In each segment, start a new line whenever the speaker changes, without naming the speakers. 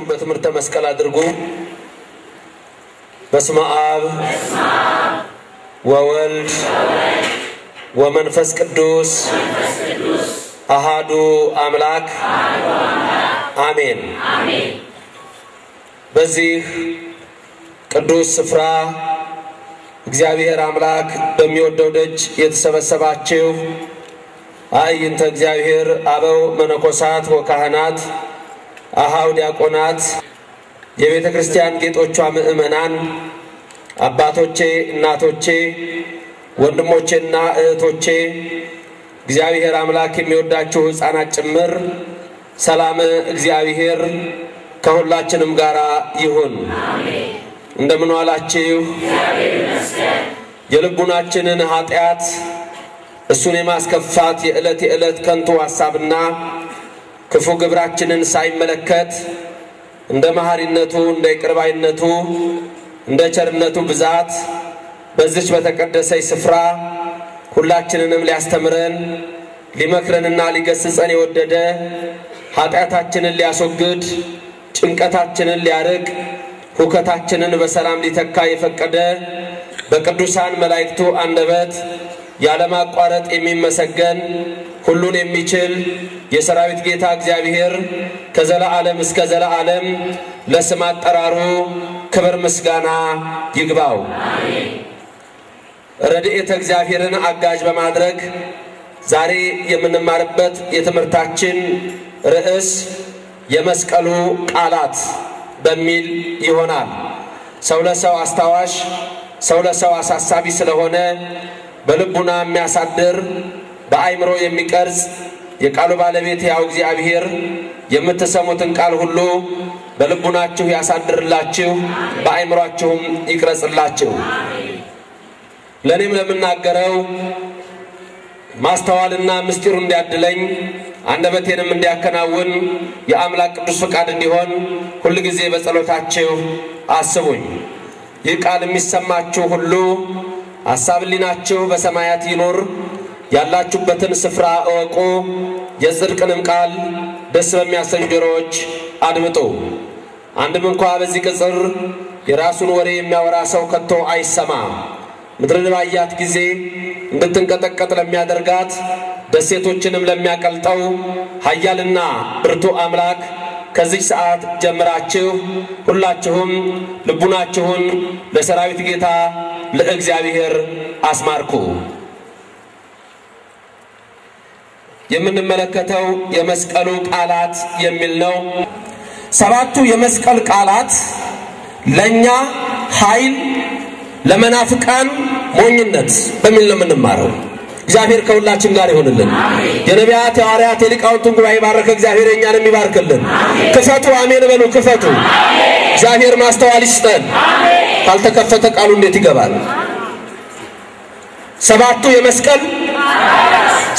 በትምህርተ መስቀል አድርጉ በስመ አብ ወወልድ ወመንፈስ ቅዱስ አሃዱ አምላክ አሜን በዚህ ቅዱስ ስፍራ እግዚአብሔር አምላክ በሚወደው ደጅ የተሰበሰባችሁ አይንተ እግዚአብሔር አበው መነኮሳት ወካህናት አሃው ዲያቆናት የቤተ ክርስቲያን ጌጦቿ ምእመናን አባቶቼ እናቶቼ ወንድሞቼና እህቶቼ እግዚአብሔር አምላክ የሚወዳችሁ ሕፃናት ጭምር ሰላም እግዚአብሔር ከሁላችንም ጋር ይሁን አሜን እንደምን ዋላችሁ እግዚአብሔር ይመስገን የልቡናችንን ኃጢያት እሱን የማስከፋት የዕለት ከንቱ ሐሳብና ክፉ ግብራችንን ሳይመለከት እንደ መሐሪነቱ እንደ ይቅርባይነቱ እንደ ቸርነቱ ብዛት በዚች በተቀደሰች ስፍራ ሁላችንንም ሊያስተምረን ሊመክረንና ሊገስጸን የወደደ ኃጢያታችንን ሊያስወግድ ጭንቀታችንን ሊያርቅ ሁከታችንን በሰላም ሊተካ የፈቀደ በቅዱሳን መላእክቱ አንደበት ያለማቋረጥ የሚመሰገን ሁሉን የሚችል የሰራዊት ጌታ እግዚአብሔር ከዘላለም እስከ ዘላለም ለስም አጠራሩ ክብር ምስጋና ይግባው አሜን ረድኤተ እግዚአብሔርን አጋዥ በማድረግ ዛሬ የምንማርበት የትምህርታችን ርዕስ የመስቀሉ ቃላት በሚል ይሆናል ሰው ለሰው አስታዋሽ ሰው ለሰው አሳሳቢ ስለሆነ በልቡና የሚያሳድር በአይምሮ የሚቀርጽ የቃሉ ባለቤት ያው እግዚአብሔር የምትሰሙትን ቃል ሁሉ በልቡናችሁ ያሳድርላችሁ በአይምሮአችሁም ይቅረጽላችሁ ለኔም ለምናገረው ማስተዋልና ምስጢሩ እንዲያድለኝ አንደበቴንም እንዲያከናውን የአምላክ ቅዱስ ፈቃድ እንዲሆን ሁሉ ጊዜ በጸሎታችሁ አስቡኝ ይህ ቃል የሚሰማችሁ ሁሉ አሳብሊናችሁ በሰማያት ይኖር ያላችሁበትን ስፍራ እወቁ የጽድቅንም ቃል ደስ በሚያሰኝ ጆሮዎች አድምጡ አንድም እንኳን በዚህ ቅጽር የራሱን ወሬ የሚያወራ ሰው ከቶ አይሰማ ምድርን ባያት ጊዜ እንድትንቀጠቀጥ ለሚያደርጋት ደሴቶችንም ለሚያቀልጠው ኃያልና ብርቱ አምላክ ከዚህ ሰዓት ጀምራችሁ ሁላችሁም ልቡናችሁን ለሰራዊት ጌታ ለእግዚአብሔር አስማርኩ የምንመለከተው የመስቀሉ ቃላት የሚል ነው ሰባቱ የመስቀል ቃላት ለኛ ኃይል ለመናፍቃን ሞኝነት በሚል ነው የምንማረው እግዚአብሔር ከሁላችን ጋር ይሁንልን የነቢያት የሐዋርያት የሊቃውንቱን ጉባኤ ባረከ እግዚአብሔር እኛንም ይባርክልን ክፈቱ አሜን በሉ ክፈቱ እግዚአብሔር ማስተዋል ይስጠን ካልተከፈተ ቃሉ እንዴት ይገባል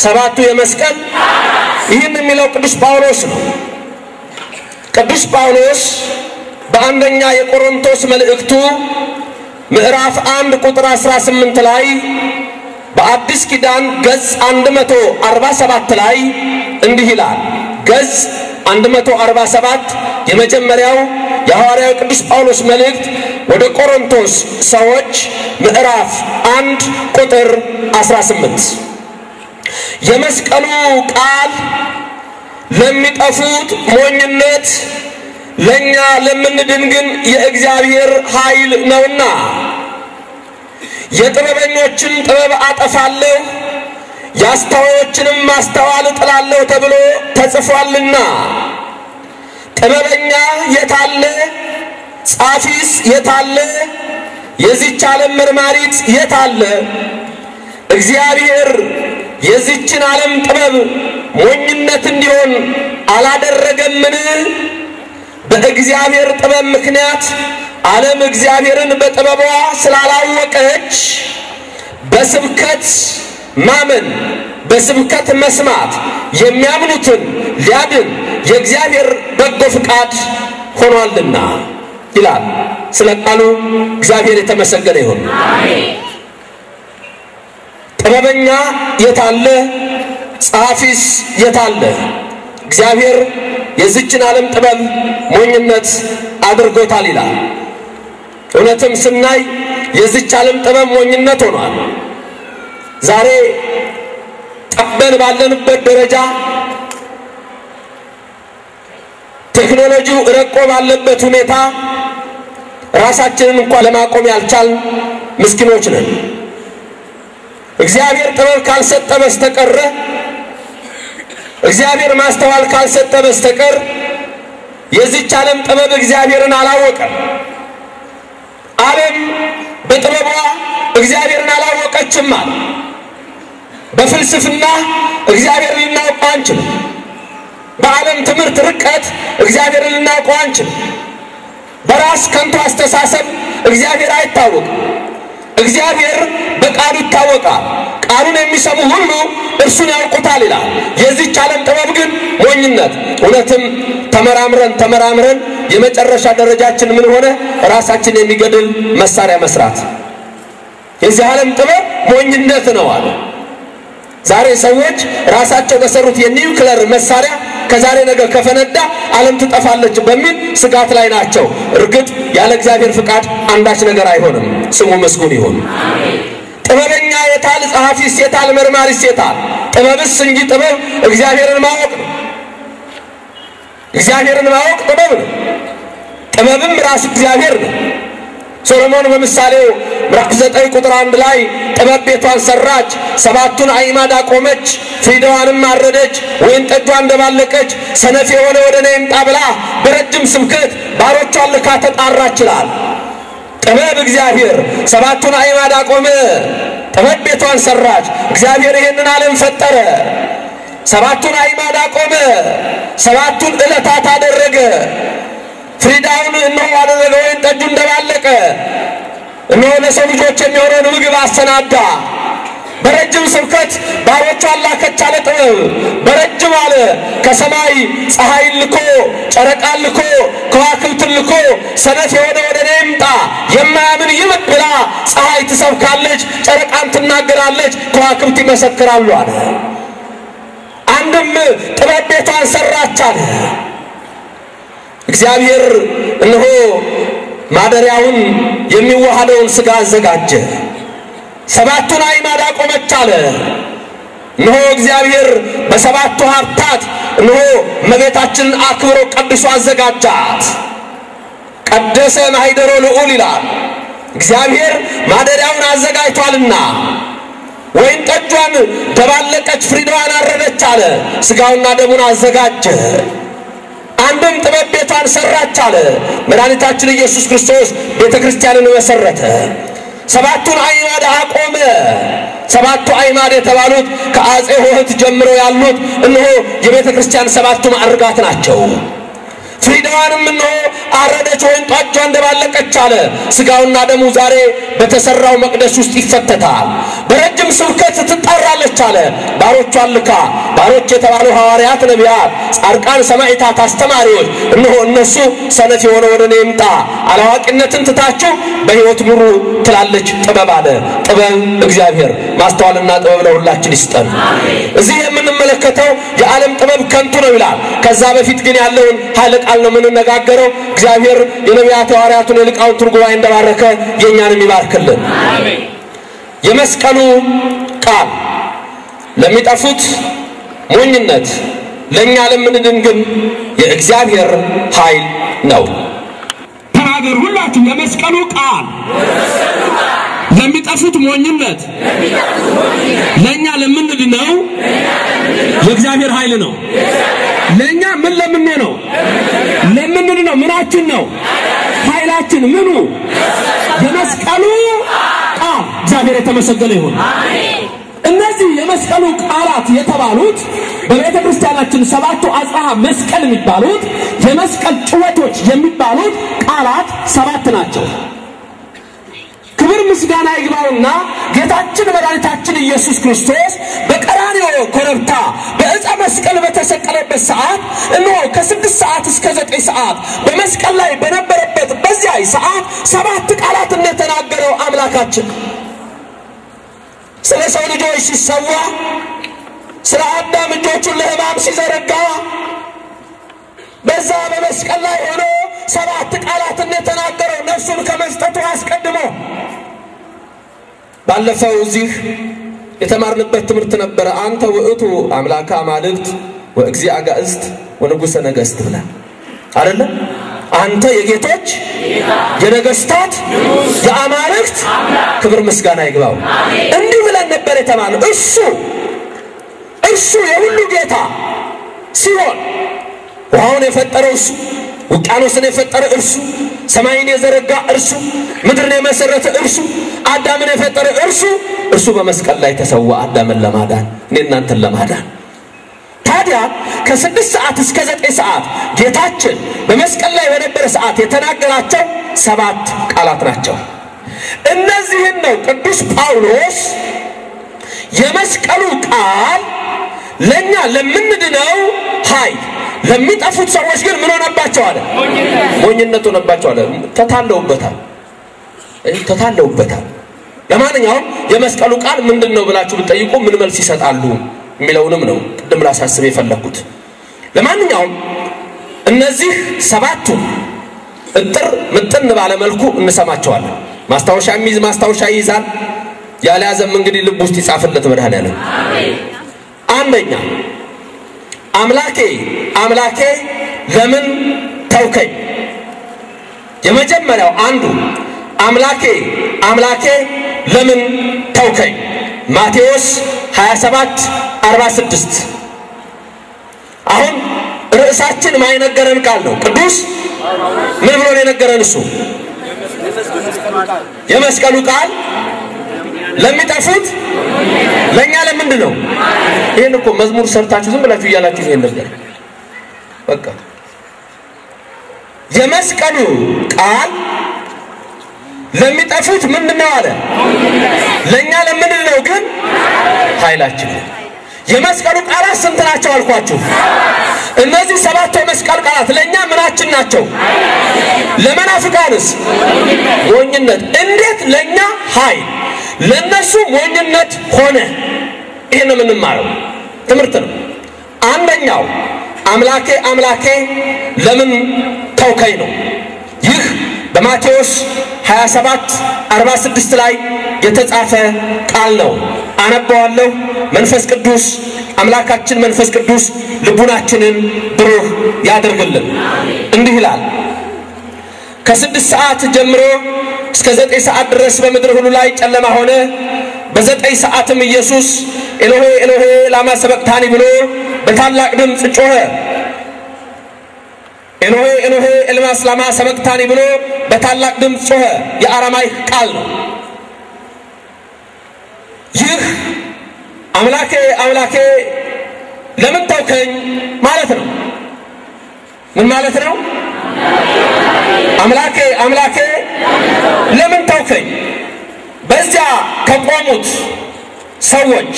ሰባቱ የመስቀል ይህን የሚለው ቅዱስ ጳውሎስ ነው ቅዱስ ጳውሎስ በአንደኛ የቆሮንቶስ መልእክቱ ምዕራፍ 1 ቁጥር 18 ላይ በአዲስ ኪዳን ገጽ 147 ላይ እንዲህ ይላል ገጽ 147 የመጀመሪያው የሐዋርያው ቅዱስ ጳውሎስ መልእክት ወደ ቆሮንቶስ ሰዎች ምዕራፍ 1 ቁጥር 18 የመስቀሉ ቃል ለሚጠፉት ሞኝነት ለኛ ለምንድን ግን የእግዚአብሔር ኃይል ነውና የጥበበኞችን ጥበብ አጠፋለሁ ያስተዋዮችንም ማስተዋል ጥላለሁ ተብሎ ተጽፏልና ጥበበኛ የታለ ጻፊስ የታለ የዚች ዓለም መርማሪት የታለ እግዚአብሔር የዚችን ዓለም ጥበብ ሞኝነት እንዲሆን አላደረገምን በእግዚአብሔር ጥበብ ምክንያት ዓለም እግዚአብሔርን በጥበቧ ስላላወቀች በስብከት ማመን በስብከት መስማት የሚያምኑትን ሊያድን የእግዚአብሔር በጎ ፍቃድ ሆኗልና ይላል ስለ ቃሉ እግዚአብሔር የተመሰገነ ይሁን አሜን ጥበበኛ የታለ ጻፊስ የታለ እግዚአብሔር የዚችን ዓለም ጥበብ ሞኝነት አድርጎታል ይላል እውነትም ስናይ የዚች ዓለም ጥበብ ሞኝነት ሆኗል ዛሬ ጠበን ባለንበት ደረጃ ቴክኖሎጂው ረቆ ባለበት ሁኔታ ራሳችንን እንኳን ለማቆም ያልቻል ምስኪኖች ነን እግዚአብሔር ጥበብ ካልሰጠ በስተቀር እግዚአብሔር ማስተዋል ካልሰጠ በስተቀር የዚች ዓለም ጥበብ እግዚአብሔርን አላወቀም ዓለም በጥበቧ እግዚአብሔርን አላወቀችም በፍልስፍና እግዚአብሔርን ልናውቀው አንችልም በዓለም ትምህርት ርቀት እግዚአብሔርን ልናውቀው አንችልም በራስ ከንቱ አስተሳሰብ እግዚአብሔር አይታወቅም እግዚአብሔር በቃሉ ይታወቃል ቃሉን የሚሰሙ ሁሉ እርሱን ያውቁታል ይላል የዚች ዓለም ጥበብ ግን ሞኝነት እውነትም ተመራምረን የመጨረሻ ደረጃችን ምን ሆነ ራሳችን የሚገድል መሳሪያ መስራት የዚህ ዓለም ጥበብ ሞኝነት ነው አለ ዛሬ ሰዎች ራሳቸው በሰሩት የኒውክሌር መሳሪያ ከዛሬ ነገ ከፈነዳ ዓለም ትጠፋለች በሚል ስጋት ላይ ናቸው እርግጥ ያለ እግዚአብሔር ፍቃድ አንዳች ነገር አይሆንም ስሙ መስጉን ይሁን አሜን ጥበበኛ የታል ጻፊስ የታል መርማሪስ የታል ጥበብስ እንጂ ጥበብ እግዚአብሔርን ማወቅ ነው እግዚአብሔርን ማወቅ ጥበብ ነው ጥበብም ራስ እግዚአብሔር ነው ሶሎሞን በምሳሌው ምዕራፍ 9 ቁጥር 1 ላይ ጥበብ ቤቷን ሰራች ሰባቱን አዕማድ አቆመች ፍሪዳዋንም አረደች ወይን ጠጇን እንደባለቀች ሰነፍ የሆነ ወደ እኔ ይምጣ ብላ በረጅም ስብከት ባሮቿን ልካ ተጣራች ይላል ጥበብ እግዚአብሔር ሰባቱን አዕማድ አቆመ ጥበብ ቤቷን ሰራች እግዚአብሔር ይሄንን ዓለም ፈጠረ ሰባቱን አዕማድ አቆመ ሰባቱን ዕለታት አደረገ ፍሪዳውን እነሆ አደረገ ወይን ጠጁ እንደባለቀ እነሆ ለሰው ልጆች የሚሆነውን ምግብ አሰናዳ በረጅም ስብከት ባሮቿን ላከች አለ ጥበብ በረጅም አለ ከሰማይ ፀሐይን ልኮ ጨረቃን ልኮ ከዋክብትን ልኮ ሰነፍ የሆነ ወደ እኔ ይምጣ የማያምን ይምጥ ብላ ፀሐይ ትሰብካለች ጨረቃን ትናገራለች ከዋክብት ይመሰክራሉ አለ አንድም ጥበብ ቤቷን ሰራች አለ እግዚአብሔር እነሆ ማደሪያውን የሚዋሃደውን ሥጋ አዘጋጀ ሰባቱን አዕማድ አቆመች አለ እነሆ እግዚአብሔር በሰባቱ ሀብታት እነሆ እመቤታችንን አክብሮ ቀድሶ አዘጋጃት ቀደሰ ማኅደሮ ልዑል ይላል እግዚአብሔር ማደሪያውን አዘጋጅቷልና ወይን ጠጇን ደባለቀች ፍሪዳዋን አረደች አለ ሥጋውና ደሙን አዘጋጀ አንድም ጥበብ ቤቷን ሰራች አለ መድኃኒታችን ኢየሱስ ክርስቶስ ቤተክርስቲያንን መሰረተ ሰባቱን አዕማድ አቆመ ሰባቱ አዕማድ የተባሉት ከአጼ ሆህት ጀምሮ ያሉት እነሆ የቤተክርስቲያን ሰባቱ ማዕርጋት ናቸው ፍሪዳዋንም እነሆ አረደች ወይን ጠጇን ደባለቀች አለ ሥጋውና ደሙ ዛሬ በተሰራው መቅደስ ውስጥ ይፈተታል በረጅም ስብከት ትጣራለች አለ ባሮቿን ልካ ባሮች የተባሉ ሐዋርያት ነቢያት ጻድቃን ሰማዕታት አስተማሪዎች እነሆ እነሱ ሰነፍ የሆነ ወደ እኔ ይምጣ አላዋቂነትን ትታችሁ በሕይወት ኑሩ ትላለች ጥበብ አለ ጥበብ እግዚአብሔር ማስተዋልና ጥበብ ለሁላችን ይስጠን አሜን እዚህ የምንመለከተው የዓለም ጥበብ ከንቱ ነው ይላል ከዛ በፊት ግን ያለውን ኃይለ ቃል ነው የምንነጋገረው እግዚአብሔር የነቢያት ሐዋርያቱን የሊቃውንቱን ጉባኤ እንደባረከ የኛንም ይባርክልን አሜን የመስቀሉ ቃል ለሚጠፉት ሞኝነት ለኛ ለምንድን ግን የእግዚአብሔር ኃይል ነው።
ተናገሩ ሁላችሁ የመስቀሉ ቃል ለሚጠፉት ሞኝነት ለኛ ለምንድን ነው የእግዚአብሔር ኃይል ነው። ለኛ ምን ለምን ነው ለምንድን ነው ምናችን ነው ኃይላችን ምኑ የመስቀሉ ቃል እግዚአብሔር የተመሰገነ ይሁን አሜን። እነዚህ የመስቀሉ ቃላት የተባሉት በቤተ ክርስቲያናችን ሰባቱ አጽሐ መስቀል የሚባሉት የመስቀል ጭወቶች የሚባሉት ቃላት ሰባት ናቸው። ክብር ምስጋና ይግባውና ጌታችን መድኃኒታችን ኢየሱስ ክርስቶስ በቀራንዮ ኮረብታ በዕፀ መስቀል በተሰቀለበት ሰዓት እነሆ ከ6 ሰዓት እስከ 9 ሰዓት በመስቀል ላይ በነበረበት በዚያ ሰዓት ሰባት ቃላት እንደተናገረው አምላካችን ስለ ሰው ልጆች ሲሰዋ ስለ አዳም እጆቹን ለሕማም ሲዘረጋ በዛ በመስቀል ላይ ሆኖ ሰባት ቃላት እንደተናገረው ነፍሱን ከመስጠቱ አስቀድሞ ባለፈው እዚህ የተማርንበት ትምህርት ነበር። አንተ ወእቱ አምላከ አማልክት ወእግዚአ አጋእዝት ወንጉሰ ነገሥት ብላ አይደለ? አንተ የጌቶች የነገስታት የአማልክት ክብር ምስጋና ይግባው እንዲህ ብለን ነበር የተማርነው። እሱ የሁሉ ጌታ ሲሆን ውሃውን የፈጠረው እሱ፣ ውቅያኖስን የፈጠረ እርሱ፣ ሰማይን የዘረጋ እርሱ፣ ምድርን የመሰረተ እርሱ፣ አዳምን የፈጠረ እርሱ በመስቀል ላይ ተሰዋ አዳምን ለማዳን እኔና አንተን ለማዳን። ታዲያ ከ6 ሰዓት እስከ 9 ሰዓት ጌታችን በመስቀል ላይ በነበረ ሰዓት የተናገራቸው ሰባት ቃላት ናቸው። እነዚህን ነው ቅዱስ ጳውሎስ የመስቀሉ ቃል ለኛ ለምንድነው ኃይል ለሚጠፉት ሰዎች ግን ምን ሆነባቸው አለ? ሞኝነት ሆነባቸው አለ። ተታለውበታል። ለማንኛውም የመስቀሉ ቃል ምንድነው ብላችሁ ብትጠይቁ ምን መልስ ይሰጣሉ የሚለውንም ነው ቅድም ላሳስብ የፈለኩት። ለማንኛውም እነዚህ ሰባቱ እጥር ምጥን ባለ መልኩ እንሰማቸዋለን። ማስታወሻ የሚይዝ ማስታወሻ ይይዛል፣ ያለያዘም እንግዲህ ልብ ውስጥ ይጻፍለት መድኃኔዓለም። አንደኛ አምላኬ ለምን ተውከኝ። የመጀመሪያው አንዱ አምላኬ ለምን ተውከኝ ማቴዎስ 27:46 አሁን ርዕሳችን ማይነገረን ቃል ነው። ቅዱስ ምን ብሎ ነው የነገረን? እሱ የመስቀሉ ቃል ለሚጠፉት ለኛ ለምንድን ነው? ይሄን እኮ መዝሙር ሰርታችሁ ዝም ብላችሁ ይያላችሁ ይሄን ነበር። በቃ የመስቀሉ ቃል ለሚጠፉት ምንድነው አለ? ለኛ ለምንድን ነው ግን ኃይላችን። የመስቀሉ ቃላት ስንት ናቸው አልኳችሁ? እነዚህ ሰባቱ የመስቀል ቃላት ለኛ ምናችን ናቸው? ለመናፍቃንስ ሞኝነት። እንዴት ለኛ ኃይል ለነሱ ሞኝነት ሆነ? ይሄን ነው የምንማረው፣ ትምህርት ነው። አንደኛው አምላኬ ለምን ተውከኝ ነው። ይህ በማቴዎስ 27:46 ላይ የተጻፈ ቃል ነው። አነባዋለሁ። መንፈስ ቅዱስ አምላካችን መንፈስ ቅዱስ ልቡናችንን ብሩህ ያደርግልን። እንዲህ ይላል፣ ከ6 ሰዓት ጀምሮ እስከ 9 ሰዓት ድረስ በምድር ሁሉ ላይ ጨለማ ሆነ። በ9 ሰዓትም ኢየሱስ ኤሎሄ ኤሎሄ ላማ ሰበቅታኒ ብሎ በታላቅ ድምፅ ጮኸ። ኤሎሄ ኤሎሄ ላማ ሰበቅታኒ ብሎ በታላቅ ድምፅ ጮኸ። የአራማይክ ቃል ነው። ይህ አምላኬ ለምን ተውከኝ ማለት ነው። ምን ማለት ነው? አምላኬ ለምን ተውከኝ። በዚያ ከቆሙት ሰዎች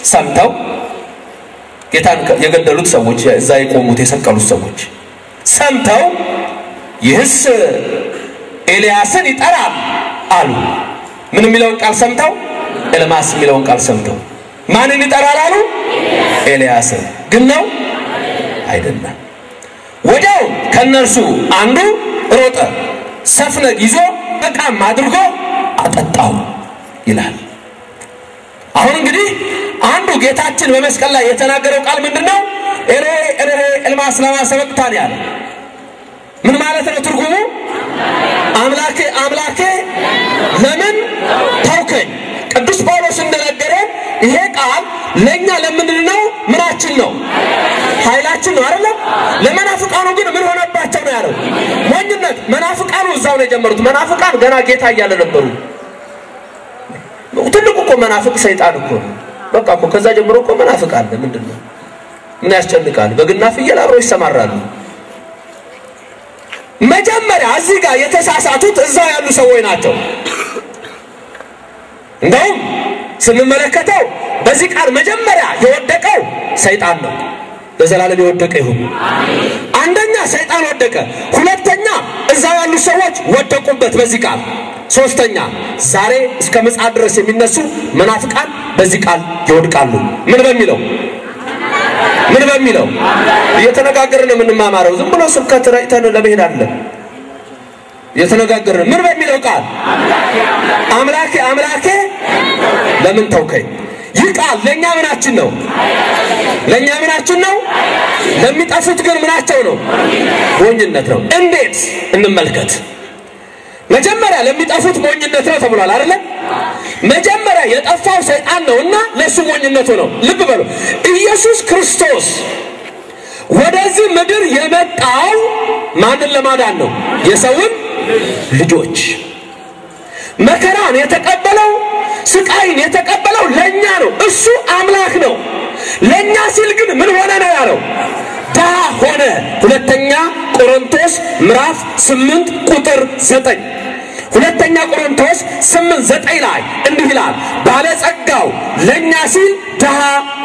ሰምተው ጌታን የገደሉት ሰዎች እዛ የቆሙት የሰቀሉት ሰዎች ሰምተው ይህስ ኤልያስን ይጠራል አሉ። ምን የሚለውን ቃል ሰምተው? ኤልማስ የሚለውን ቃል ሰምተው ማንን ይጠራል አሉ? ኤልያስን። ግን ነው አይደለም። ወዲያው ከነርሱ አንዱ ሮጠ፣ ሰፍነግ ይዞ በቃም አድርጎ አጠጣው ይላል። አሁን እንግዲህ አንዱ ጌታችን በመስቀል ላይ የተናገረው ቃል ምንድነው?
ኤልማስ ለማ ሰበቅታን ያለ ምን ማለት ነው ትርጉሙ? አምላኬ አምላኬ ለምን ተውከኝ? ቅዱስ ጳውሎስ እንደነገረን ይሄ ቃል ለኛ ለምንድነው? ምናችን ነው? ኃይላችን ነው አይደል? ለመናፍቃኑ ግን ምን ሆነባቸው ነው ያለው? ሞኝነት። መናፍቃኑ እዛው ነው የጀመሩት። መናፍቃን ገና ጌታ እያለ ነበሩ። ትልቁ እኮ መናፍቅ ሰይጣን እኮ ነው። በቃ እኮ ከዛ ጀምሮ እኮ መናፍቅ አለ። ምንድነው? ምን ያስጨንቃል? በግና ፍየል አብረው ይሰማራሉ። መጀመሪያ እዚህ ጋር የተሳሳቱት እዛው ያሉ ሰዎች ናቸው። እንደውም ስንመለከተው በዚህ ቃል መጀመሪያ የወደቀው ሰይጣን ነው። ለዘላለም የወደቀ ይሁን። አንደኛ ሰይጣን ወደቀ፣ ሁለተኛ እዛው ያሉ ሰዎች ወደቁበት በዚህ ቃል፣ ሶስተኛ ዛሬ እስከ ምጽአት ድረስ የሚነሱ መናፍቃን በዚህ ቃል ይወድቃሉ። ምን በሚለው እየተነጋገርን የምንማማረው ዝም ብሎ ስብከት ራይተን ለመሄድ አይደለም። እየተነጋገርን ምን በሚለው ቃል አምላኬ አምላኬ ለምን ተውከኝ? ይህ ቃል ለኛ ምናችን ነው? ለኛ ምናችን ነው? ለሚጠፉት ግን ምናቸው ነው? ሞኝነት ነው። እንዴት እንመልከት። መጀመሪያ ለሚጠፉት ሞኝነት ነው ተብሏል አይደል? መጀመሪያ የጠፋው ሰይጣን ነውና ለሱ ሞኝነቱ ነው። ልብ በሉ። ኢየሱስ ክርስቶስ ወደዚህ ምድር የመጣው ማንን ለማዳን ነው? የሰውን ልጆች። መከራን የተቀበለው ስቃይን የተቀበለው ለኛ ነው። እሱ አምላክ ነው። ለኛ ሲል ግን ምን ሆነ ነው ያለው? ድሃ ሆነ። ሁለተኛ ቆሮንቶስ ምዕራፍ 8 ቁጥር 9 ሁለተኛ ቆሮንቶስ 8:9 ላይ እንዲህ ይላል፣ ባለጸጋው ለኛ ሲል ድሃ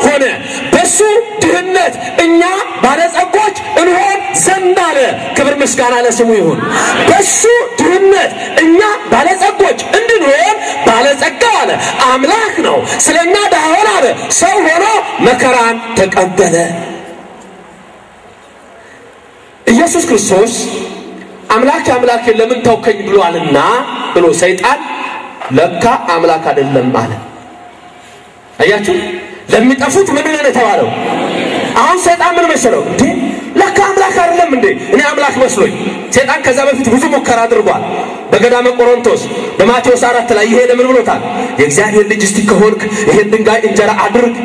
ሆነ፣ በሱ ድህነት እኛ ባለጸጎች እንሆን ዘንድ አለ። ክብር ምስጋና ለስሙ ይሁን። በሱ ድህነት እኛ ባለጸጎች እንድንሆን ባለጸጋው አለ አምላክ ነው። ስለኛ ድሃ ሆነ አለ። ሰው ሆኖ መከራን ተቀበለ። ኢየሱስ ክርስቶስ አምላክ አምላክ ለምን ተውከኝ ብሏልና ብሎ ሰይጣን ለካ አምላክ አይደለም አለ። አያችሁ? ለሚጠፉት ምን ነው የተባለው? አሁን ሰይጣን ምን መሰለው እንዴ? ለካ አምላክ አይደለም እንዴ? እኔ አምላክ መስሎኝ። ሰይጣን ከዛ በፊት ብዙ ሙከራ አድርጓል። በገዳመ ቆሮንቶስ በማቴዎስ 4 ላይ ይሄ ለምን ብሎታል? የእግዚአብሔር ልጅ እስቲ ከሆንክ ይሄን ድንጋይ እንጀራ አድርግ።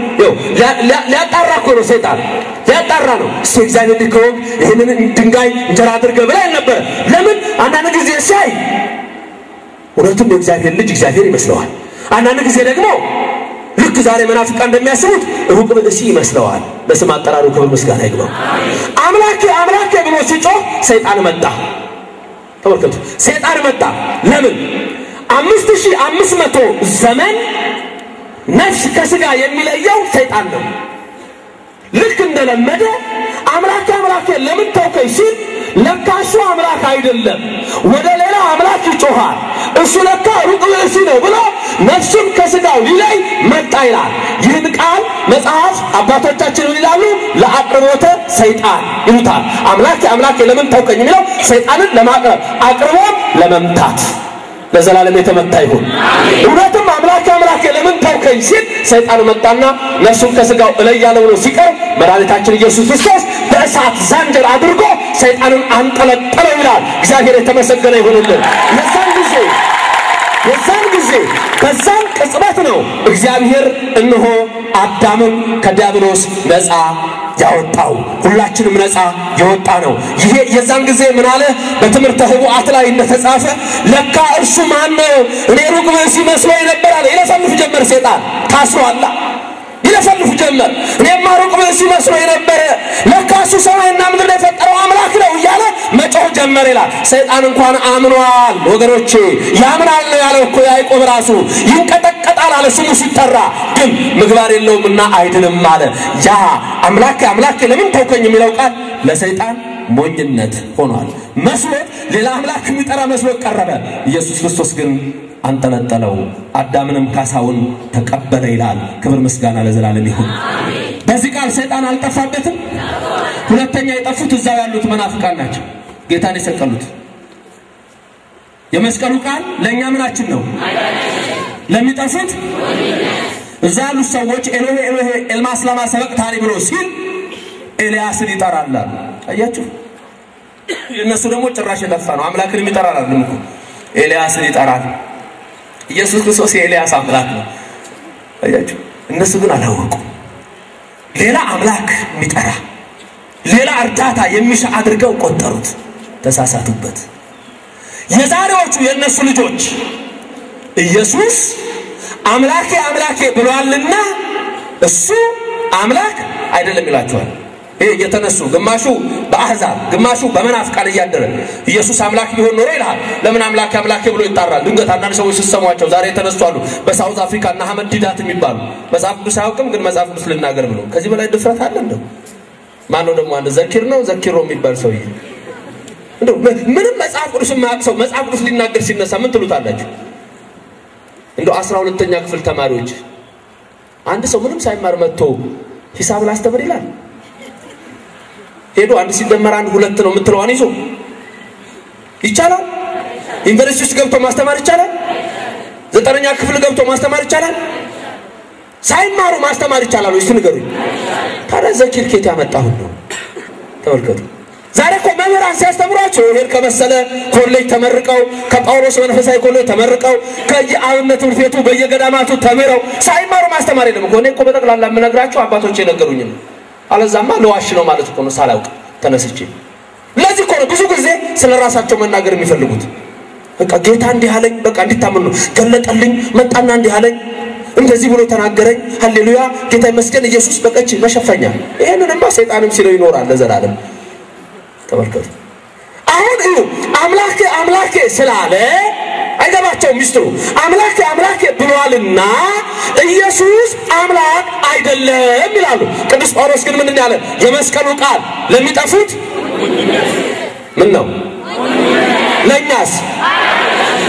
ሊያጣራ እኮ ነው ሰይጣን፣ ሊያጣራ ነው። እስቲ እግዚአብሔር ልጅ ከሆንክ ይሄንን ድንጋይ እንጀራ አድርግ ብለህ ነበር። ለምን? አንዳንድ ጊዜ ሲያይ እውነትም የእግዚአብሔር ልጅ እግዚአብሔር ይመስለዋል። አንዳንድ ጊዜ ደግሞ ልክ ዛሬ መናፍቃን እንደሚያስቡት ሩቅ ብእሲ ይመስለዋል። በስም አጠራሩ ክብር ምስጋና ይግባው። አምላኬ አምላኬ ብሎ ሲጮህ ሰይጣን መጣ። ተመልከቱ፣ ሰይጣን መጣ። ለምን? 5500 ዘመን ነፍስ ከስጋ የሚለየው ሰይጣን ነው። ልክ እንደለመደ አምላኬ አምላኬ ለምን ተውከኝ ሲል ለካ እሱ አምላክ አይደለም፣ ወደ ሌላ አምላክ ይጮሃል። እሱ ለካ ሩቅ ብእሲ ነው ብሎ ነፍሱን ከስጋው ሊለይ መጣ ይላል። ይህን ቃል መጽሐፍ አባቶቻችን ይላሉ ለአቅርቦተ ሰይጣን ይሉታል። አምላኬ አምላኬ ለምን ተውከኝ የሚለው ሰይጣንን ለማቅረብ አቅርቦ ለመምታት ለዘላለም የተመታ ይሁን። እውነትም አምላኬ አምላኬ ለምን ተውከኝ ሲል ሰይጣን መጣና ነፍሱን ከስጋው እለያለሁ ብሎ ሲቀር መድኃኒታችን ኢየሱስ ክርስቶስ በእሳት ዛንጀር አድርጎ ሰይጣንን አንጠለጠለው ይላል። እግዚአብሔር የተመሰገነ ይሁንልን። የዛን ጊዜ በዛን ቅጽበት ነው እግዚአብሔር እነሆ አዳምን ከዲያብሎስ ነፃ ያወጣው። ሁላችንም ነፃ የወጣ ነው። ይሄ የዛን ጊዜ ምን አለ? በትምህርተ ኅቡዓት ላይ እንደተጻፈ ለካ እርሱ ማን ነው? እኔ ሩቅ ብእሲ መስሎኝ ነበር አለ። ይለፈልፍ ጀመር ሰይጣን። ታስሯል። ይለፈልፍ ጀመር። እኔማ ሩቅ ብእሲ መስሎኝ ነበር፣ ለካ እሱ ሰማይና ምድር የፈጠረው አምላክ ነው እያለ መጮህ ጀመር ይላል። ሰይጣን እንኳን አምኗል ወገኖቼ። ያምናል ያለው እኮ ያዕቆብ ራሱ ይንቀጠቀጣል አለ ስሙ ሲጠራ፣ ግን ምግባር የለውምና አይድንም አለ። ያ አምላኬ አምላኬ ለምን ተውከኝ የሚለው ቃል ለሰይጣን ሞኝነት ሆኗል። መስሎት ሌላ አምላክ የሚጠራ መስሎት ቀረበ። ኢየሱስ ክርስቶስ ግን አንጠለጠለው፣ አዳምንም ካሳውን ተቀበለ ይላል። ክብር ምስጋና ለዘላለም ይሁን። በዚህ ቃል ሰይጣን አልጠፋበትም። ሁለተኛ የጠፉት እዛው ያሉት መናፍቃን ናቸው፣ ጌታን የሰቀሉት። የመስቀሉ ቃል ለኛ ምናችን ነው? ለሚጠፉት እዛ ያሉት ሰዎች ኤሎሄ ኤሎሄ ኤልማስ ለማ ሰበቅታኒ ብሎ ሲል ኤልያስን ይጠራል አያችሁ እነሱ ደግሞ ጭራሽ የጠፋ ነው አምላክን ይጠራል አይደለም እኮ ኤልያስን ይጠራል ኢየሱስ ክርስቶስ የኤልያስ አምላክ ነው አያችሁ እነሱ ግን አላወቁ ሌላ አምላክ የሚጠራ ሌላ እርዳታ የሚሻ አድርገው ቆጠሩት ተሳሳቱበት የዛሬዎቹ የነሱ ልጆች ኢየሱስ አምላኬ አምላኬ ብሏልና እሱ አምላክ አይደለም ይላቸዋል ይሄ የተነሱ ግማሹ በአህዛብ ግማሹ በመናፍቃን ያደረ ኢየሱስ አምላክ ቢሆን ኖሮ ይላል ለምን አምላክ አምላክ ብሎ ይጣራል ድንገት አንዳንድ ሰዎች ሲሰሟቸው ዛሬ ተነስተዋል በሳውዝ አፍሪካ እና አህመድ ዲዳት የሚባሉ መጽሐፍ ቅዱስ አያውቅም ግን መጽሐፍ ቅዱስ ልናገር ብሎ ከዚህ በላይ ድፍረት አለ እንደው ማን ነው ደግሞ አንድ ዘኪሮ የሚባል ሰው ይሄ እንደው ምንም መጽሐፍ ቅዱስ የማያውቅ ሰው መጽሐፍ ቅዱስ ሊናገር ሲነሳ ምን ትሉታላችሁ እንደው 12ኛ ክፍል ተማሪዎች አንድ ሰው ምንም ሳይማር መጥቶ ሂሳብ ላስተምር ይላል ሄዶ አንድ ሲደመር አንድ ሁለት ነው የምትለዋን ይዞ ይቻላል ዩኒቨርሲቲ ውስጥ ገብቶ ማስተማር ይቻላል 9ኛ ክፍል ገብቶ ማስተማር ይቻላል ሳይማሩ ማስተማር ይቻላል ወይስ ንገሩኝ ታዲያ ዘኪር ከየት ያመጣው ነው ተመልከቱ ዛሬ እኮ መምህራን ሲያስተምሯቸው ይሄን ከመሰለ ኮሌጅ ተመርቀው ከጳውሎስ መንፈሳዊ ኮሌጅ ተመርቀው ከየአብነት ትምህርት ቤቱ በየገዳማቱ ተምረው ሳይማሩ ማስተማር የለም እኮ እኔ እኮ በጠቅላላ የምነግራችሁ አባቶች የነገሩኝ ነው አለዛማ ለዋሽ ነው ማለት እኮ ነው ሳላውቅ ተነስቼ ለዚህ እኮ ነው ብዙ ጊዜ ስለራሳቸው መናገር የሚፈልጉት በቃ ጌታ እንዲህ አለኝ በቃ እንዲታመኑ ገለጠልኝ መጣና እንዲህ አለኝ እንደዚህ ብሎ ተናገረኝ ሃሌሉያ ጌታ ይመስገን ኢየሱስ በቀጭ መሸፈኛ ይሄንንማ ሰይጣንም ሲለው ይኖራል ለዘላለም ተመልከቱ አሁን እዩ አምላኬ አምላኬ ስላለ አይገባቸው ሚስጥሩ አምላኬ አምላኬ ብሏልና ኢየሱስ አምላክ አይደለም ይላሉ ቅዱስ ጳውሎስ ግን ምን ያለ የመስቀሉ ቃል ለሚጠፉት ምን ነው ለኛስ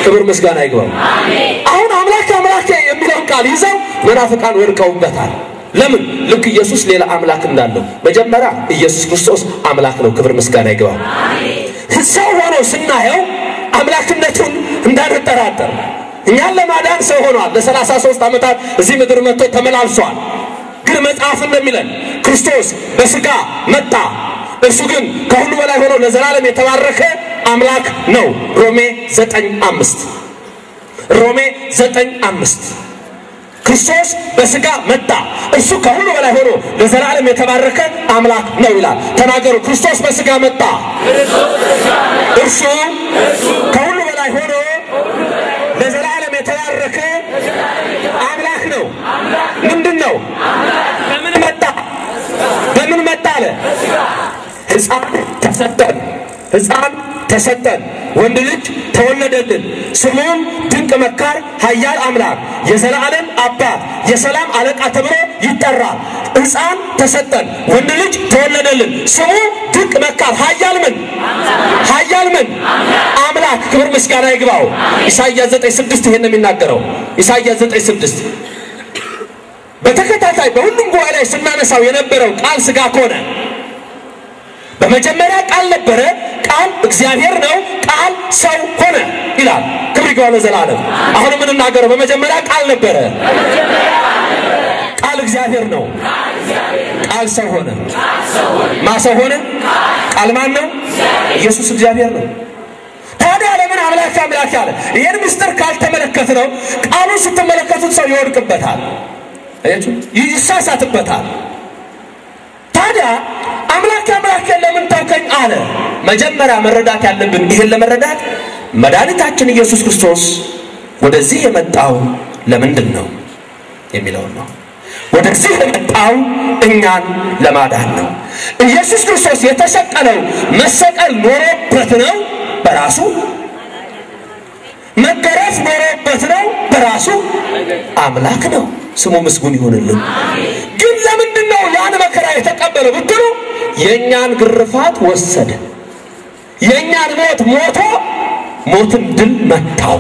ክብር ምስጋና ይግባው አሁን አምላኬ አምላኬ የሚለው ቃል ይዘው መናፍቃን ወርቀውበታል ለምን ልክ ኢየሱስ ሌላ አምላክ እንዳለው መጀመሪያ ኢየሱስ ክርስቶስ አምላክ ነው ክብር ምስጋና ይግባው ሰው ሆኖ ስናየው አምላክነቱን እንዳንጠራጠር እኛን ለማዳን ሰው ሆኗል ለ33 ዓመታት እዚህ ምድር መጥቶ ተመላልሷል ግን መጽሐፍ እንደሚለን ክርስቶስ በስጋ መጣ እርሱ ግን ከሁሉ በላይ ሆኖ ለዘላለም የተባረከ አምላክ ነው ሮሜ 9:5 ሮሜ 9:5 ክርስቶስ በስጋ መጣ እርሱ ከሁሉ በላይ ሆኖ ለዘላለም የተባረከ አምላክ ነው ይላል ተናገሩ ክርስቶስ በስጋ መጣ እርሱ ከሁሉ በላይ ሆኖ ለዘላለም የተባረከ አምላክ ነው ምንድነው በምን መጣ አለ ሕፃን ተሰጠን ወንድ ልጅ ተወለደልን ስሙም ድንቅ መካር ኃያል አምላክ የዘላለም አባት የሰላም አለቃ ተብሎ ይጠራል ሕፃን ተሰጠን ወንድ ልጅ ተወለደልን ስሙ ድንቅ መካር ኃያል ምን አምላክ ክብር ምስጋና ይግባው ኢሳይያስ 9:6 ይሄን ነው የሚናገረው ኢሳይያስ 9:6 በተከታታይ በሁሉም ጉባኤ ላይ ስናነሳው የነበረው ቃል ስጋ ሆነ በመጀመሪያ ቃል ነበረ ቃል እግዚአብሔር ነው ቃል ሰው ሆነ ይላል ክብር ይግባው ለዘላለም አሁን ምን እናገረው በመጀመሪያ ቃል ነበረ ቃል እግዚአብሔር ነው ቃል ሰው ሆነ ማሰው ሆነ ቃል ማን ነው ኢየሱስ እግዚአብሔር ነው ታዲያ ለምን አምላክ አምላክ ያለ ይሄን ምስጢር ካልተመለከተ ነው ቃሉን ስትመለከቱት ሰው ይወድቅበታል ይሳሳትበታል ታዲያ አምላክ አምላክ ለምን ታውከኝ አለ መጀመሪያ መረዳት ያለብን ይሄን ለመረዳት መድኃኒታችን ኢየሱስ ክርስቶስ ወደዚህ የመጣው ለምንድን ነው የሚለው ነው ወደዚህ የመጣው እኛን ለማዳን ነው ኢየሱስ ክርስቶስ የተሰቀለው መሰቀል ኖሮበት ነው በራሱ መገረፍ ኖሮበት ነው በራሱ አምላክ ነው ስሙ ምስጉን ይሁንልን ግን ለምንድን ነው ያን መከራ የተቀበለው ብትሉ የኛን ግርፋት ወሰደ የኛን ሞት ሞቶ ሞትን ድል መታው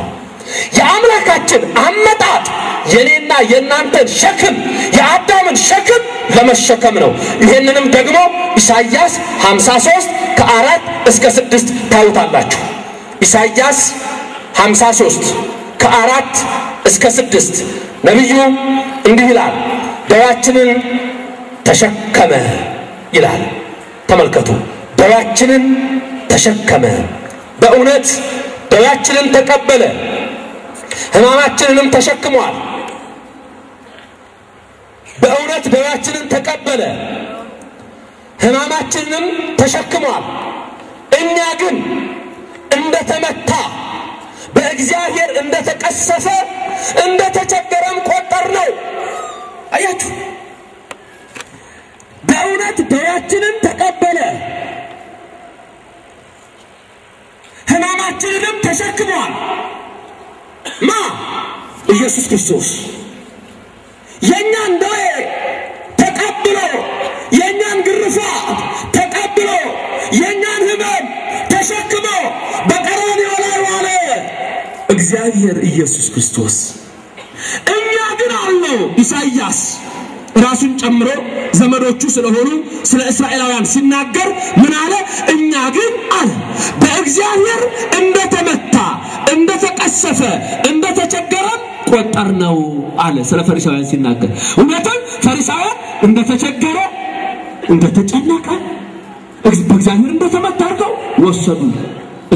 የአምላካችን አመጣጥ የኔና የናንተን ሸክም የአዳምን ሸክም ለመሸከም ነው ይሄንንም ደግሞ ኢሳይያስ 53 ከ4 እስከ 6 ታውታላችሁ ኢሳይያስ 53 ከ4 እስከ 6 ነብዩ እንዲህ ይላል ደዋችንን ተሸከመ ይላል። ተመልከቱ ደዌያችንን ተሸከመ በእውነት ደዌያችንን ተቀበለ ሕማማችንንም ተሸክሟል በእውነት ደዌያችንን ተቀበለ ሕማማችንንም ተሸክሟል እኛ ግን እንደተመታ በእግዚአብሔር እንደተቀሰፈ እንደተቸገረም ቆጠርነው አያችሁ በእውነት ደዌያችንን ተቀበለ ሕማማችንንም ተሸክሟል ማ ኢየሱስ ክርስቶስ የኛን ደዌ ተቀብሎ የኛን ግርፋት ተቀብሎ የኛን ሕመም ተሸክሞ በቀራንዮ ላይ ዋለ እግዚአብሔር ኢየሱስ ክርስቶስ እኛ ግን አለው ኢሳይያስ ራሱን ጨምሮ ዘመዶቹ ስለሆኑ ስለ እስራኤላውያን ሲናገር ምን አለ እኛ ግን አለ በእግዚአብሔር እንደተመታ እንደተቀሰፈ እንደተቸገረ ቆጠርነው አለ ስለ ፈሪሳውያን ሲናገር እውነትም ፈሪሳውያን እንደተቸገረ እንደተጨነቀ በእግዚአብሔር እንደተመታ አድርገው ወሰዱ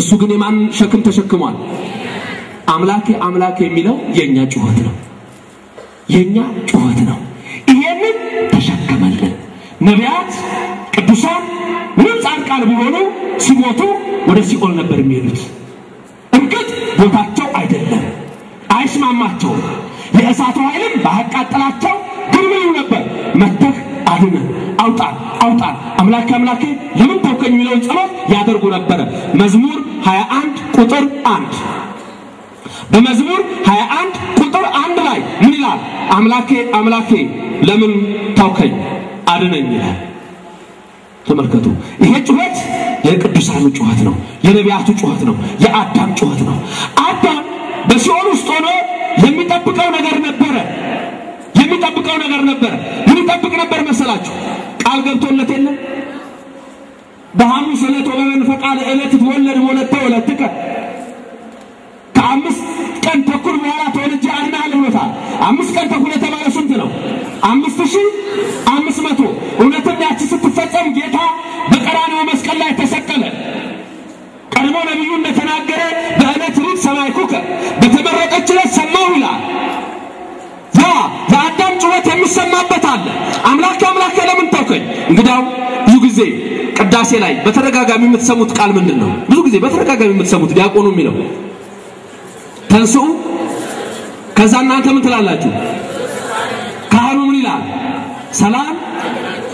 እሱ ግን የማን ሸክም ተሸክሟል አምላኬ አምላኬ የሚለው የኛ ጩኸት ነው የኛ ጩኸት ነው ይሄንን ተሸከመልን ነቢያት ቅዱሳን ምን ጻድቃን ቢሆኑ ሲሞቱ ወደ ሲኦል ነበር የሚሄዱት እንግዲህ ቦታቸው አይደለም አይስማማቸው የእሳቱ ኃይልም ባቃጠላቸው ግብሩ ነበር መተህ አድነ አውጣ አምላኬ አምላኬ ለምን ተውከኝ የሚለውን ጸሎት ያደርጉ ነበር መዝሙር 21 ቁጥር 1 በመዝሙር 21 ቁጥር 1 ላይ ምን ይላል አምላኬ አምላኬ ለምን ተውከኝ አድነኝ ይላል ተመልከቱ ይሄ ጩኸት የቅዱሳኑ ጩኸት ነው የነቢያቱ ጩኸት ነው የአዳም ጩኸት ነው አዳም በሲኦል ውስጥ ሆኖ የሚጠብቀው ነገር ነበረ ምን ይጠብቅ ነበር መሰላችሁ ቃል ገብቶለት የለም በሐሙስ ዕለት ወበመንፈቀ ዕለት ወለድከ ከአምስት ቀን ተኩል በኋላ ተወልጄ አድናለሁ ብሎታል 5 ቀን ተኩል የተባለ ስንት ነው 5500 እውነትም ያቺ ስትፈጸም ጌታ በቀራንዮ መስቀል ላይ ተሰቀለ ቀድሞ ነብዩ እንደተናገረ በእለት ሪት ሰማይኩከ በተመረጠች ዕለት ሰማሁ ይላል የአዳም ጩኸት የሚሰማበት አለ አምላኬ አምላኬ ለምን ተውከኝ እንግዳው ብዙ ጊዜ ቅዳሴ ላይ በተረጋጋሚ የምትሰሙት ቃል ምንድነው ብዙ ጊዜ በተረጋጋሚ የምትሰሙት ዲያቆኑ የሚለው ተንስኡ ከዛ እናንተ ምን ትላላችሁ ካህኑ ምን ይላል ሰላም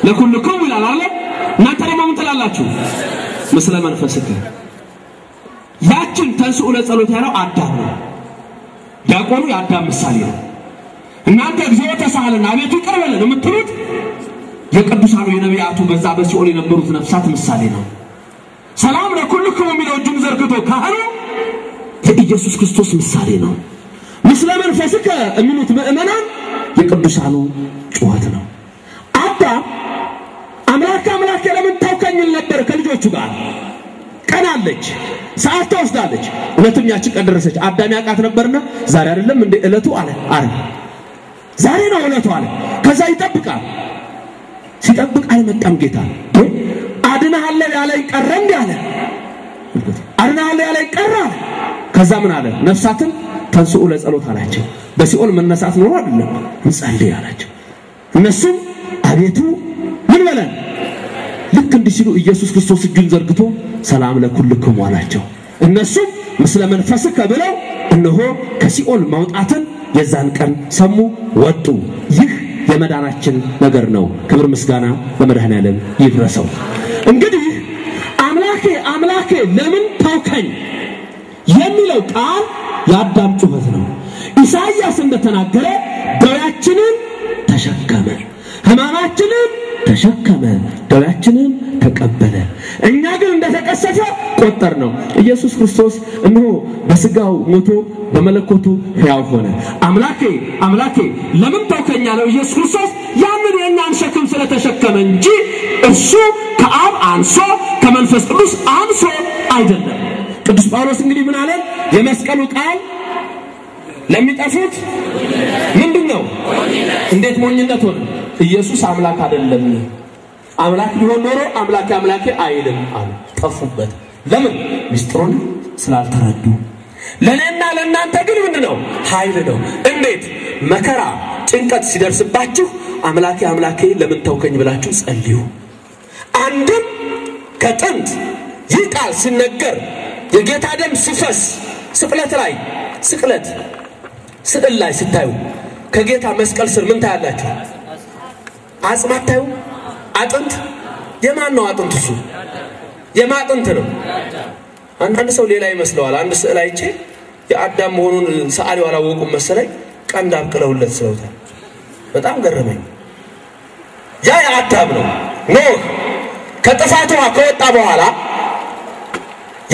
ለኩልኩም ይላል አይደል እናንተ ደግሞ ምን ትላላችሁ ምስለ መንፈስከ ያችን ተንስኡ ለጸሎት ያለው አዳም ነው ዲያቆኑ የአዳም ምሳሌ ነው እናንተ እግዚኦ ተሳሃለና አቤቱ ይቅር በለን የምትሉት የቅዱሳኑ የነቢያቱ በዛ በሲኦል የነበሩት ነፍሳት ምሳሌ ነው ሰላም ለኩልኩም የሚለው እጁን ዘርግቶ ካህኑ የኢየሱስ ክርስቶስ ምሳሌ ነው ምስለ መንፈስከ የሚሉት ምእመናን የቅዱሳኑ ጩኸት ነው አዳም አምላኬ አምላኬ ለምን ተውከኝ ነበር ከልጆቹ ጋር ቀናለች ሰዓት ተወስዳለች እለቱም ያቺ ቀን ደረሰች አዳም ያቃት ነበርና ዛሬ አይደለም እንደ እለቱ አለ ዛሬ ነው እለቱ አለ ከዛ ይጠብቃል ሲጠብቅ አይመጣም ጌታ አድነሃል ያለኝ ቀረ እንዴ አለ አድነሃል ያለኝ ቀረ ከዛ ምን አለ ነፍሳትን ተንስኡ ለጸሎት አላቸው በሲኦል መነሳት ነው አይደለም እንጸልይ አላቸው እነሱም አቤቱ ምን በለን ልክ እንዲሲሉ ኢየሱስ ክርስቶስ እጁን ዘርግቶ ሰላም ለኩልኩም አላቸው እነሱም ምስለ መንፈስከ ብለው እነሆ ከሲኦል ማውጣትን የዛን ቀን ሰሙ ወጡ ይህ የመዳናችን ነገር ነው ክብር ምስጋና ለመድኃኔዓለም ይድረሰው እንግዲህ አምላኬ አምላኬ ለምን ተውከኝ የሚለው ቃል የአዳም ጩኸት ነው ኢሳይያስ እንደተናገረ ደዌያችንን ተሸከመ ሕማማችንን ተሸከመ ደዌያችንን ተቀበለ እኛ ግን እንደተቀሰፈ ቆጠርነው ኢየሱስ ክርስቶስ እነሆ በስጋው ሞቶ በመለኮቱ ሕያው ሆነ አምላኬ አምላኬ ለምን ተውከኝ ያለው ኢየሱስ ክርስቶስ ያንን የኛን ሸክም ስለተሸከመ እንጂ እሱ ከአብ አንሶ ከመንፈስ ቅዱስ አንሶ አይደለም ቅዱስ ጳውሎስ እንግዲህ ምን አለ የመስቀሉ ቃል ለሚጠፉት ምንድነው እንዴት ሞኝነት ሆነ ኢየሱስ አምላክ አይደለም አምላክ ቢሆን ኖሮ አምላኬ አይልም አሉ ጠፉበት ለምን ሚስጥሩን ስላልተረዱ ለነና ለናንተ ግን ምንድነው ኃይል ነው እንዴት መከራ ጭንቀት ሲደርስባችሁ አምላኬ ለምን ተውከኝ ብላችሁ ጸልዩ አንድም ከጥንት ይቃል ሲነገር የጌታ ደም ሲፈስ ስቅለት ስዕል ላይ ስታዩ ከጌታ መስቀል ስር ምን ታያላችሁ አጽማት ታዩ አጥንት የማን ነው አጥንት እሱ የማጥንት ነው አንድ ሰው ሌላ ይመስለዋል አንድ ስዕል አይቼ የአዳም መሆኑን ሰዓሊው አላወቁም መሰለኝ ቀንድ አብቅለውለት ስለውታል በጣም ገረመኝ ያ የአዳም ነው ኖህ ከጥፋቱ ከወጣ በኋላ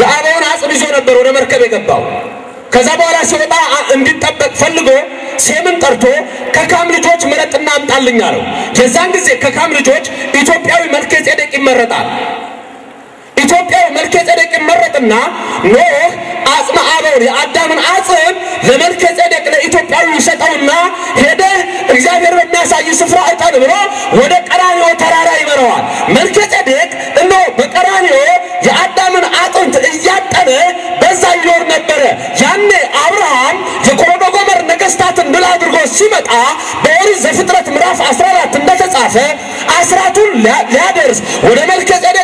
የአባውን አጽም ይዞ ነበር ወደ መርከብ የገባው ከዛ በኋላ ሲወጣ እንዲጠበቅ ፈልጎ ሴምን ጠርቶ ከካም ልጆች መረጥና አምጣልኝ አለው የዛን ጊዜ ከካም ልጆች ኢትዮጵያዊ መልከጼዴቅ ይመረጣል ኢትዮጵያዊ መልከጼዴቅ ይመረጥና ኖህ አጽም አባውን የአዳምን አጽም ለመልከጼዴቅ ለኢትዮጵያዊ ይሰጠውና ሄደ እግዚአብሔር በሚያሳይ ስፍራ እጣን ብሎ ወደ ቀራንዮ ተራራ ይመራዋል መልከጼዴቅ እኖ በቀራንዮ የአዳምን አጥንት እያጠነ በዛ ይኖር ነበር ያኔ አብርሃም የኮሮዶጎመር ነገስታትን ድል አድርጎ ሲመጣ በኦሪት ዘፍጥረት ምዕራፍ 14 እንደተጻፈ አስራቱን ሊያደርስ ወደ መልከጼዴቅ